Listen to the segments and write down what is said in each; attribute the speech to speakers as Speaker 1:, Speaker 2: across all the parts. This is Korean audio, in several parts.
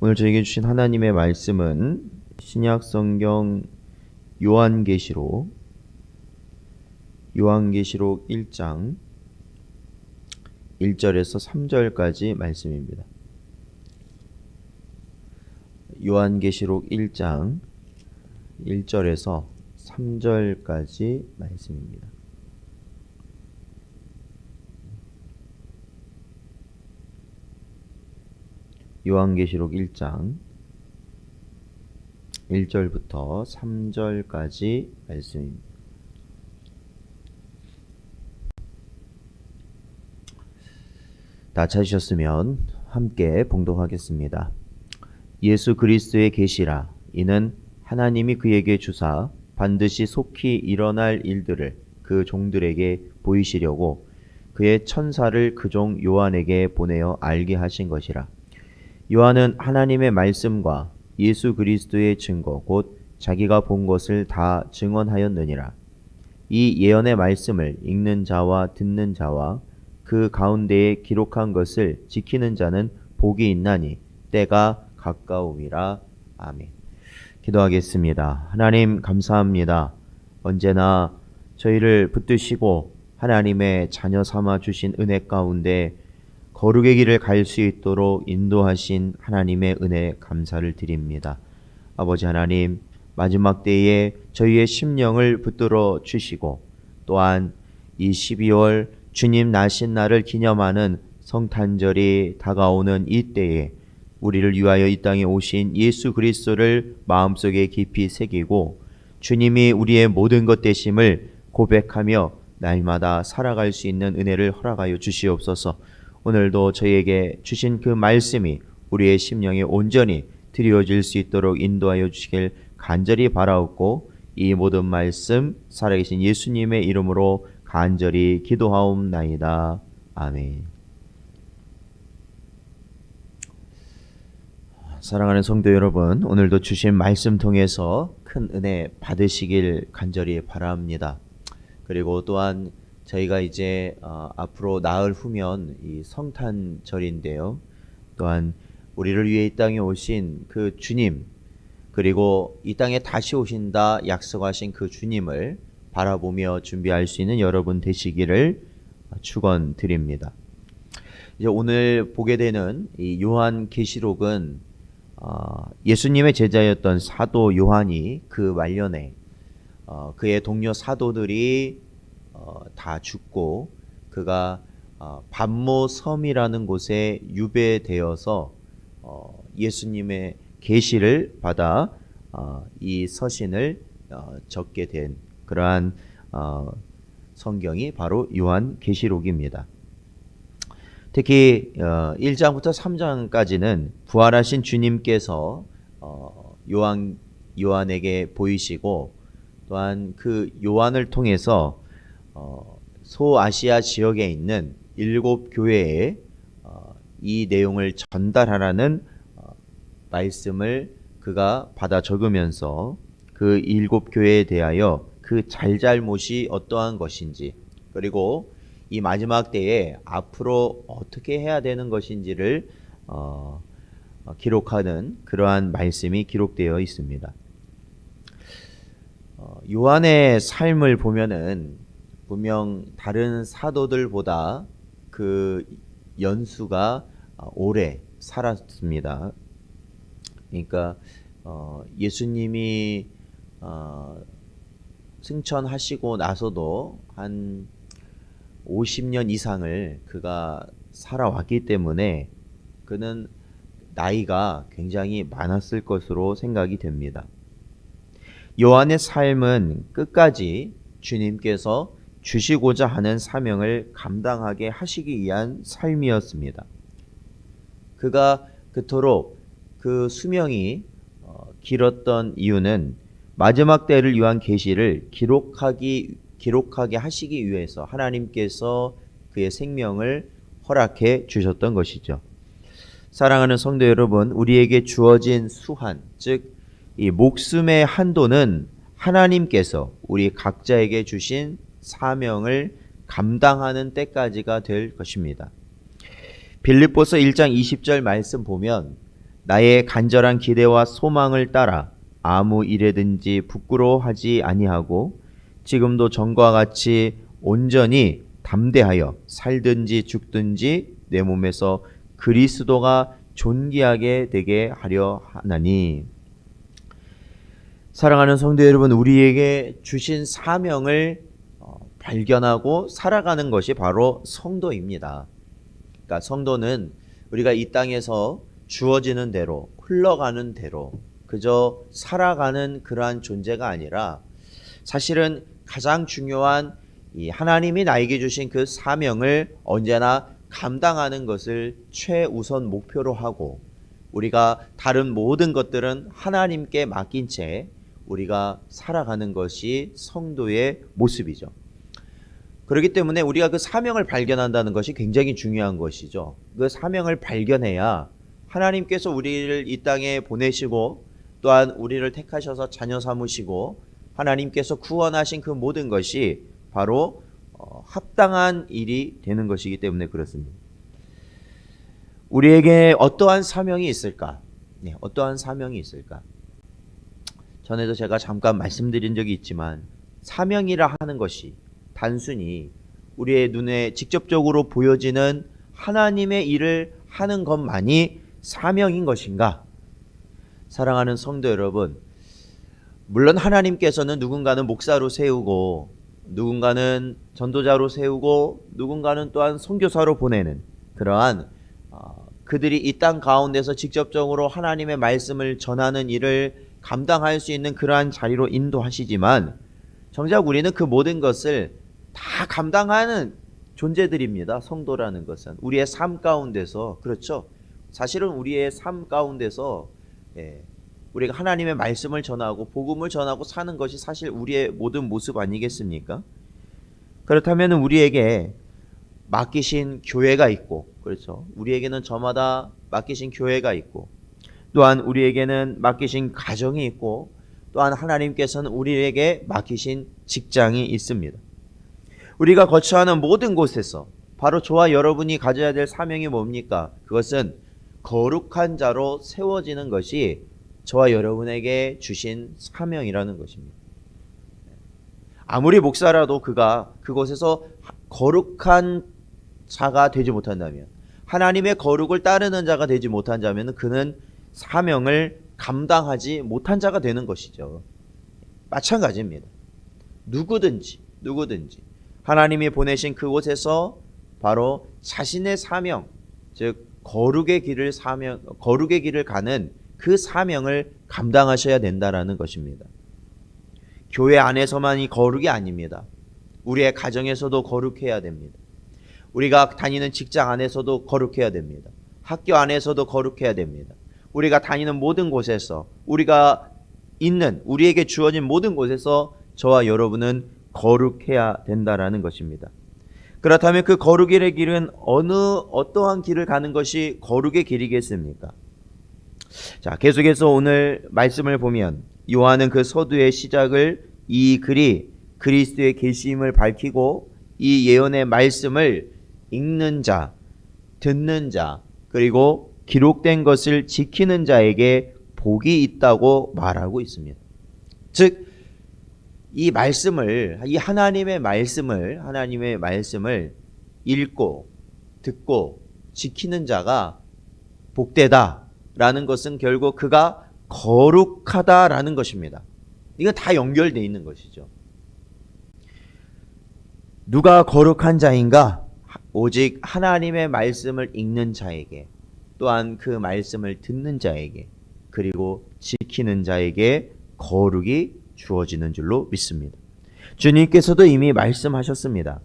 Speaker 1: 오늘 저에게 주신 하나님의 말씀은 신약 성경 요한계시록 1장 1절에서 3절까지 말씀입니다. 요한계시록 1장 1절에서 3절까지 말씀입니다. 요한계시록 1장 1절부터 3절까지 말씀입니다. 다 찾으셨으면 함께 봉독하겠습니다. 예수 그리스도의 계시라. 이는 하나님이 그에게 주사 반드시 속히 일어날 일들을 그 종들에게 보이시려고 그의 천사를 그 종 요한에게 보내어 알게 하신 것이라. 요한은 하나님의 말씀과 예수 그리스도의 증거 곧 자기가 본 것을 다 증언하였느니라. 이 예언의 말씀을 읽는 자와 듣는 자와 그 가운데에 기록한 것을 지키는 자는 복이 있나니 때가 가까움이라. 아멘. 기도하겠습니다. 하나님 감사합니다. 언제나 저희를 붙드시고 하나님의 자녀 삼아 주신 은혜 가운데 거룩의 길을 갈 수 있도록 인도하신 하나님의 은혜 감사를 드립니다. 아버지 하나님, 마지막 때에 저희의 심령을 붙들어 주시고 또한 이 12월 주님 나신 날을 기념하는 성탄절이 다가오는 이 때에 우리를 위하여 이 땅에 오신 예수 그리스도를 마음속에 깊이 새기고 주님이 우리의 모든 것 되심을 고백하며 날마다 살아갈 수 있는 은혜를 허락하여 주시옵소서. 오늘도 저희에게 주신 그 말씀이 우리의 심령에 온전히 드리워질 수 있도록 인도하여 주시길 간절히 바라옵고 이 모든 말씀 살아계신 예수님의 이름으로 간절히 기도하옵나이다. 아멘. 사랑하는 성도 여러분, 오늘도 주신 말씀 통해서 큰 은혜 받으시길 간절히 바랍니다. 그리고 또한 저희가 이제 앞으로 나흘 후면 이 성탄절인데요. 또한 우리를 위해 이 땅에 오신 그 주님, 그리고 이 땅에 다시 오신다 약속하신 그 주님을 바라보며 준비할 수 있는 여러분 되시기를 축원드립니다. 이제 오늘 보게 되는 이 요한계시록은 예수님의 제자였던 사도 요한이 그 말년에 그의 동료 사도들이 다 죽고 그가 반모 섬이라는 곳에 유배되어서 예수님의 계시를 받아 이 서신을 적게 된 그러한 성경이 바로 요한계시록입니다. 특히 1장부터 3장까지는 부활하신 주님께서 요한에게 보이시고 또한 그 요한을 통해서 소아시아 지역에 있는 7 교회에 이 내용을 전달하라는 말씀을 그가 받아 적으면서 그 7 교회에 대하여 그 잘잘못이 어떠한 것인지 그리고 이 마지막 때에 앞으로 어떻게 해야 되는 것인지를 기록하는 그러한 말씀이 기록되어 있습니다. 요한의 삶을 보면은 분명 다른 사도들보다 그 연수가 오래 살았습니다. 그러니까 예수님이 승천하시고 나서도 한 50년 이상을 그가 살아왔기 때문에 그는 나이가 굉장히 많았을 것으로 생각이 됩니다. 요한의 삶은 끝까지 주님께서 주시고자 하는 사명을 감당하게 하시기 위한 삶이었습니다. 그가 그토록 그 수명이 길었던 이유는 마지막 때를 위한 계시를 기록하게 하시기 위해서 하나님께서 그의 생명을 허락해 주셨던 것이죠. 사랑하는 성도 여러분, 우리에게 주어진 수한, 즉 이 목숨의 한도는 하나님께서 우리 각자에게 주신 사명을 감당하는 때까지가 될 것입니다. 빌립보서 1장 20절 말씀 보면 나의 간절한 기대와 소망을 따라 아무 일에든지 부끄러워하지 아니하고 지금도 전과 같이 온전히 담대하여 살든지 죽든지 내 몸에서 그리스도가 존귀하게 되게 하려 하나니. 사랑하는 성도 여러분, 우리에게 주신 사명을 발견하고 살아가는 것이 바로 성도입니다. 그러니까 성도는 우리가 이 땅에서 주어지는 대로, 흘러가는 대로 그저 살아가는 그러한 존재가 아니라 사실은 가장 중요한 이 하나님이 나에게 주신 그 사명을 언제나 감당하는 것을 최우선 목표로 하고, 우리가 다른 모든 것들은 하나님께 맡긴 채 우리가 살아가는 것이 성도의 모습이죠. 그렇기 때문에 우리가 그 사명을 발견한다는 것이 굉장히 중요한 것이죠. 그 사명을 발견해야 하나님께서 우리를 이 땅에 보내시고 또한 우리를 택하셔서 자녀 삼으시고 하나님께서 구원하신 그 모든 것이 바로 합당한 일이 되는 것이기 때문에 그렇습니다. 우리에게 어떠한 사명이 있을까? 네, 어떠한 사명이 있을까? 전에도 제가 잠깐 말씀드린 적이 있지만 사명이라 하는 것이 단순히 우리의 눈에 직접적으로 보여지는 하나님의 일을 하는 것만이 사명인 것인가? 사랑하는 성도 여러분, 물론 하나님께서는 누군가는 목사로 세우고 누군가는 전도자로 세우고 누군가는 또한 선교사로 보내는 그러한 그들이 이 땅 가운데서 직접적으로 하나님의 말씀을 전하는 일을 감당할 수 있는 그러한 자리로 인도하시지만 정작 우리는 그 모든 것을 다 감당하는 존재들입니다. 성도라는 것은 우리의 삶 가운데서, 그렇죠? 사실은 우리의 삶 가운데서 우리가 하나님의 말씀을 전하고 복음을 전하고 사는 것이 사실 우리의 모든 모습 아니겠습니까? 그렇다면 우리에게 맡기신 교회가 있고, 그렇죠? 우리에게는 저마다 맡기신 교회가 있고 또한 우리에게는 맡기신 가정이 있고 또한 하나님께서는 우리에게 맡기신 직장이 있습니다. 우리가 거처하는 모든 곳에서 바로 저와 여러분이 가져야 될 사명이 뭡니까? 그것은 거룩한 자로 세워지는 것이 저와 여러분에게 주신 사명이라는 것입니다. 아무리 목사라도 그가 그곳에서 거룩한 자가 되지 못한다면, 하나님의 거룩을 따르는 자가 되지 못한다면 그는 사명을 감당하지 못한 자가 되는 것이죠. 마찬가지입니다. 누구든지 하나님이 보내신 그곳에서 바로 자신의 사명, 즉 거룩의 길을 가는 그 사명을 감당하셔야 된다라는 것입니다. 교회 안에서만이 거룩이 아닙니다. 우리의 가정에서도 거룩해야 됩니다. 우리가 다니는 직장 안에서도 거룩해야 됩니다. 학교 안에서도 거룩해야 됩니다. 우리가 다니는 모든 곳에서, 우리가 있는, 우리에게 주어진 모든 곳에서 저와 여러분은 거룩해야 된다라는 것입니다. 그렇다면 그 거룩의 길은 어떠한 길을 가는 것이 거룩의 길이겠습니까? 자, 계속해서 오늘 말씀을 보면 요한은 그 서두의 시작을, 이 글이 그리스도의 계시임을 밝히고 이 예언의 말씀을 읽는 자, 듣는 자, 그리고 기록된 것을 지키는 자에게 복이 있다고 말하고 있습니다. 즉, 이 말씀을, 이 하나님의 말씀을 읽고 듣고 지키는 자가 복되다라는 것은 결국 그가 거룩하다라는 것입니다. 이건 다 연결되어 있는 것이죠. 누가 거룩한 자인가? 오직 하나님의 말씀을 읽는 자에게, 또한 그 말씀을 듣는 자에게, 그리고 지키는 자에게 거룩이 주어지는 줄로 믿습니다. 주님께서도 이미 말씀하셨습니다.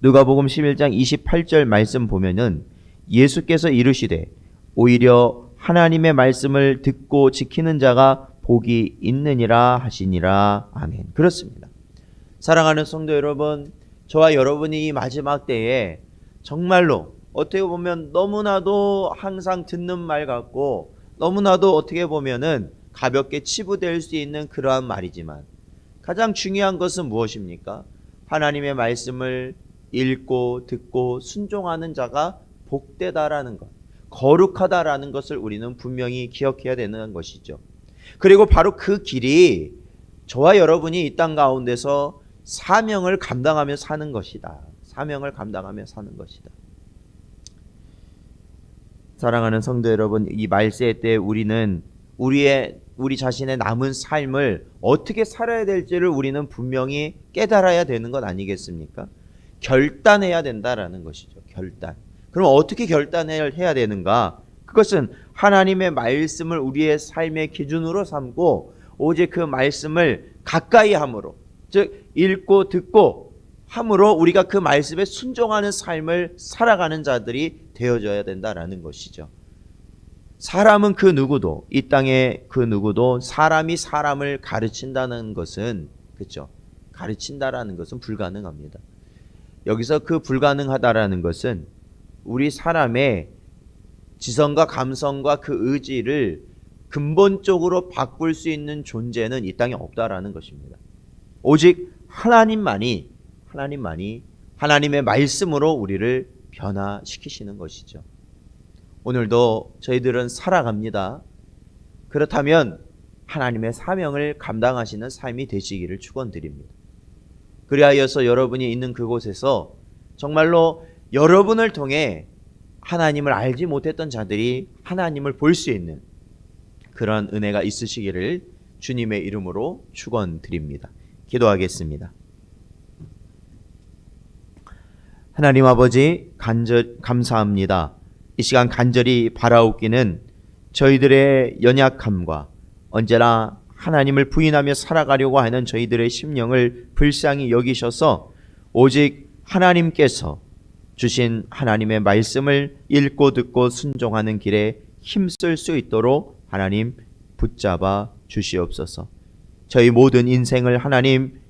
Speaker 1: 누가복음 11장 28절 말씀 보면은 예수께서 이르시되 오히려 하나님의 말씀을 듣고 지키는 자가 복이 있느니라 하시니라. 아멘. 그렇습니다. 사랑하는 성도 여러분, 저와 여러분이 이 마지막 때에 정말로 어떻게 보면 너무나도 항상 듣는 말 같고 너무나도 어떻게 보면은 가볍게 치부될 수 있는 그러한 말이지만 가장 중요한 것은 무엇입니까? 하나님의 말씀을 읽고 듣고 순종하는 자가 복되다라는 것. 거룩하다라는 것을 우리는 분명히 기억해야 되는 것이죠. 그리고 바로 그 길이 저와 여러분이 이 땅 가운데서 사명을 감당하며 사는 것이다. 사명을 감당하며 사는 것이다. 사랑하는 성도 여러분, 이 말세 때 우리는 우리 자신의 남은 삶을 어떻게 살아야 될지를 우리는 분명히 깨달아야 되는 것 아니겠습니까? 결단해야 된다라는 것이죠. 결단. 그럼 어떻게 결단을 해야 되는가? 그것은 하나님의 말씀을 우리의 삶의 기준으로 삼고 오직 그 말씀을 가까이 함으로, 즉 읽고 듣고 함으로 우리가 그 말씀에 순종하는 삶을 살아가는 자들이 되어져야 된다라는 것이죠. 사람은 그 누구도, 이 땅의 그 누구도 사람이 사람을 가르친다는 것은, 그렇죠? 가르친다라는 것은 불가능합니다. 여기서 그 불가능하다라는 것은 우리 사람의 지성과 감성과 그 의지를 근본적으로 바꿀 수 있는 존재는 이 땅에 없다라는 것입니다. 오직 하나님만이 하나님의 말씀으로 우리를 변화시키시는 것이죠. 오늘도 저희들은 살아갑니다. 그렇다면 하나님의 사명을 감당하시는 삶이 되시기를 축원드립니다. 그리하여서 여러분이 있는 그곳에서 정말로 여러분을 통해 하나님을 알지 못했던 자들이 하나님을 볼 수 있는 그런 은혜가 있으시기를 주님의 이름으로 축원드립니다. 기도하겠습니다. 하나님 아버지, 감사합니다. 이 시간 간절히 바라옵기는 저희들의 연약함과 언제나 하나님을 부인하며 살아가려고 하는 저희들의 심령을 불쌍히 여기셔서 오직 하나님께서 주신 하나님의 말씀을 읽고 듣고 순종하는 길에 힘쓸 수 있도록 하나님 붙잡아 주시옵소서. 저희 모든 인생을 하나님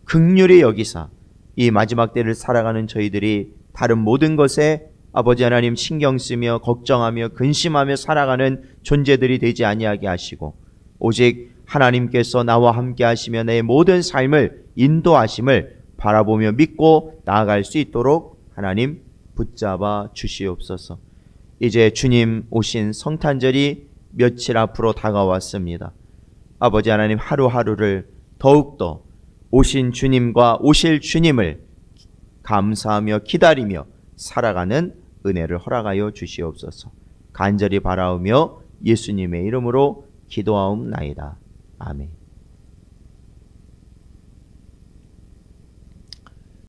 Speaker 1: 긍휼히 여기사 이 마지막 때를 살아가는 저희들이 다른 모든 것에 아버지 하나님 신경 쓰며 걱정하며 근심하며 살아가는 존재들이 되지 아니하게 하시고 오직 하나님께서 나와 함께 하시며 내 모든 삶을 인도하심을 바라보며 믿고 나아갈 수 있도록 하나님 붙잡아 주시옵소서. 이제 주님 오신 성탄절이 며칠 앞으로 다가왔습니다. 아버지 하나님 하루하루를 더욱더 오신 주님과 오실 주님을 감사하며 기다리며 살아가는 은혜를 허락하여 주시옵소서. 간절히 바라오며 예수님의 이름으로 기도하옵나이다. 아멘.